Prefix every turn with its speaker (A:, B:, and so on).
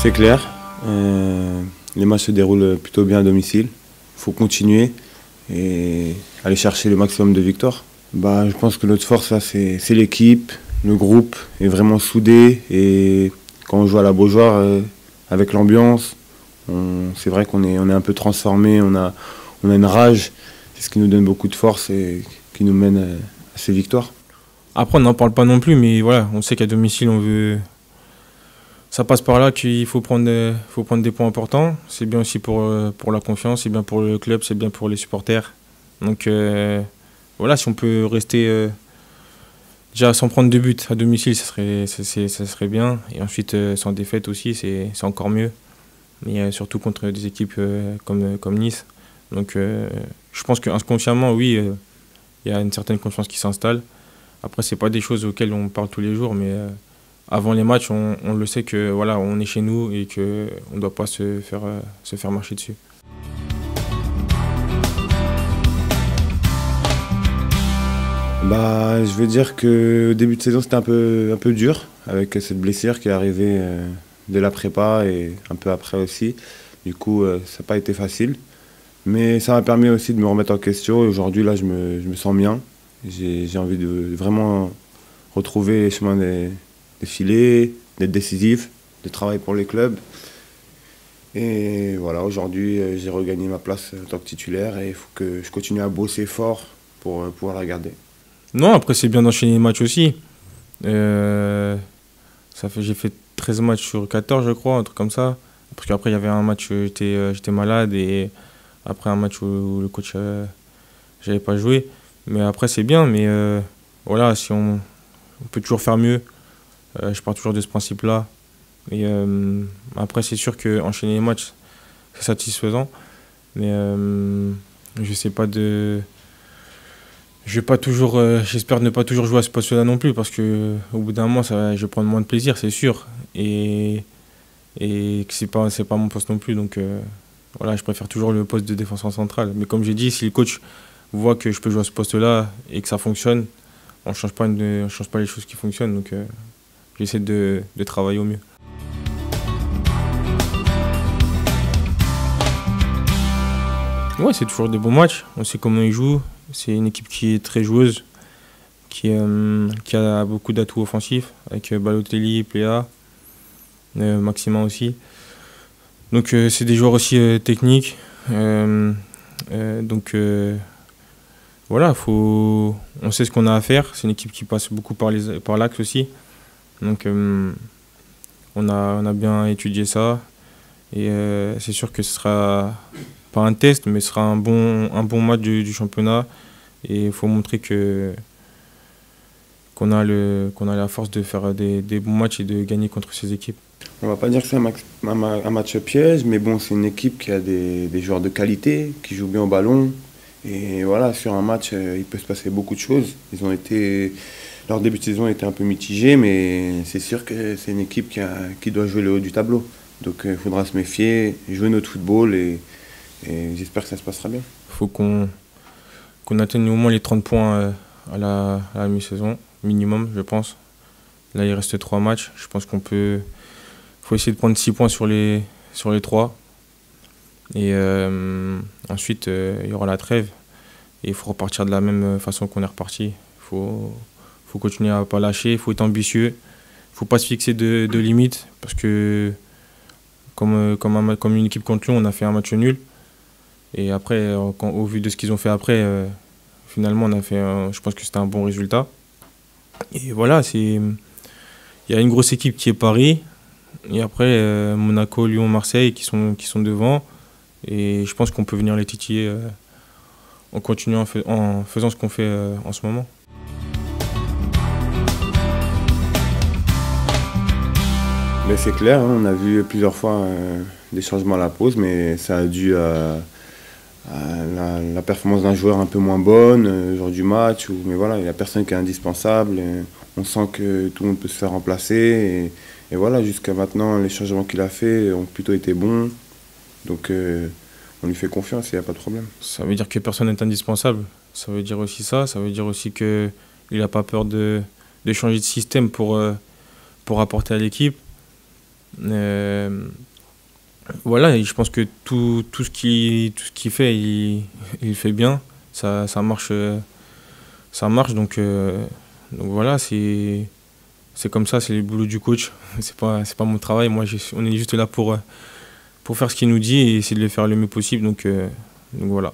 A: C'est clair, les matchs se déroulent plutôt bien à domicile. Il faut continuer et aller chercher le maximum de victoires. Je pense que notre force, là, c'est l'équipe, le groupe est vraiment soudé. Et quand on joue à la Beaujoire, avec l'ambiance, c'est vrai qu'on est un peu transformé, on a une rage. C'est ce qui nous donne beaucoup de force et qui nous mène à ces victoires.
B: Après, on n'en parle pas non plus, mais voilà, on sait qu'à domicile, ça passe par là qu'il faut prendre des points importants. C'est bien aussi pour la confiance, c'est bien pour le club, c'est bien pour les supporters. Donc voilà, si on peut rester déjà sans prendre de but à domicile, ça serait bien. Et ensuite, sans défaite aussi, c'est encore mieux. Mais surtout contre des équipes comme Nice. Donc je pense qu'inconsciemment, oui, il y a une certaine confiance qui s'installe. Après, ce n'est pas des choses auxquelles on parle tous les jours, mais avant les matchs, on le sait que voilà, on est chez nous et qu'on ne doit pas se faire marcher dessus.
A: Je veux dire qu'au début de saison, c'était un peu dur avec cette blessure qui est arrivée de la prépa et un peu après aussi. Du coup, ça n'a pas été facile. Mais ça m'a permis aussi de me remettre en question. Et aujourd'hui, là, je me sens bien. J'ai envie de vraiment retrouver les chemins des filets, d'être décisif, de travailler pour les clubs. Et voilà, aujourd'hui, j'ai regagné ma place en tant que titulaire et il faut que je continue à bosser fort pour pouvoir la garder.
B: Non, après, c'est bien d'enchaîner les matchs aussi. J'ai fait 13 matchs sur 14, je crois, un truc comme ça. Parce qu'après, il y avait un match où j'étais malade et après un match où le coach j'avais pas joué. Mais après, c'est bien. Mais voilà, si on peut toujours faire mieux. Je pars toujours de ce principe-là. Et après, c'est sûr qu'enchaîner les matchs, c'est satisfaisant. Mais je sais pas je vais pas toujours, j'espère ne pas toujours jouer à ce poste-là non plus, parce qu'au bout d'un moment, je vais prendre moins de plaisir, c'est sûr. Et que c'est pas mon poste non plus. Donc voilà, je préfère toujours le poste de défenseur central. Mais comme j'ai dit, si le coach voit que je peux jouer à ce poste-là et que ça fonctionne, on ne change pas les choses qui fonctionnent. Donc j'essaie de travailler au mieux. Ouais, c'est toujours des bons matchs. On sait comment ils jouent. C'est une équipe qui est très joueuse, qui a beaucoup d'atouts offensifs, avec Balotelli, Pléa, Maximin aussi. Donc c'est des joueurs aussi techniques. Donc voilà, on sait ce qu'on a à faire. C'est une équipe qui passe beaucoup par l'axe aussi. Donc on a bien étudié ça. Et c'est sûr que ce sera pas un test, mais ce sera un bon match du championnat. Et il faut montrer qu'on a la force de faire des bons matchs et de gagner contre ces équipes.
A: On va pas dire que c'est un match piège, mais bon, c'est une équipe qui a des joueurs de qualité, qui jouent bien au ballon. Et voilà, sur un match, il peut se passer beaucoup de choses. Leur début de saison était un peu mitigé, mais c'est sûr que c'est une équipe qui doit jouer le haut du tableau. Donc il faudra se méfier, jouer notre football et j'espère que ça se passera bien.
B: Il faut qu'on atteigne au moins les 30 points à la mi-saison, minimum, je pense. Là, il reste 3 matchs. Je pense faut essayer de prendre 6 points sur les 3. Et ensuite, il y aura la trêve. Et il faut repartir de la même façon qu'on est reparti. Il faut continuer à ne pas lâcher, il faut être ambitieux. Il ne faut pas se fixer de limites. Parce que, comme une équipe contre Lyon, on a fait un match nul. Et après, au vu de ce qu'ils ont fait après, finalement, je pense que c'était un bon résultat. Et voilà, il y a une grosse équipe qui est Paris. Et après, Monaco, Lyon, Marseille qui sont devant. Et je pense qu'on peut venir les titiller en continuant en faisant ce qu'on fait en ce moment.
A: C'est clair, hein, on a vu plusieurs fois des changements à la pause, mais ça a dû à la performance d'un joueur un peu moins bonne, le jour du match. Mais voilà, il n'y a personne qui est indispensable. On sent que tout le monde peut se faire remplacer. Et voilà, jusqu'à maintenant, les changements qu'il a faits ont plutôt été bons. Donc on lui fait confiance et il n'y a pas de problème.
B: Ça veut dire que personne n'est indispensable. Ça veut dire aussi ça. Ça veut dire aussi qu'il n'a pas peur de changer de système pour apporter à l'équipe. Voilà, et je pense que tout ce qu'il fait, il fait bien. Ça marche, donc voilà, c'est comme ça, c'est le boulot du coach. C'est pas mon travail. Moi, on est juste là pour faire ce qu'il nous dit et essayer de le faire le mieux possible. Donc voilà.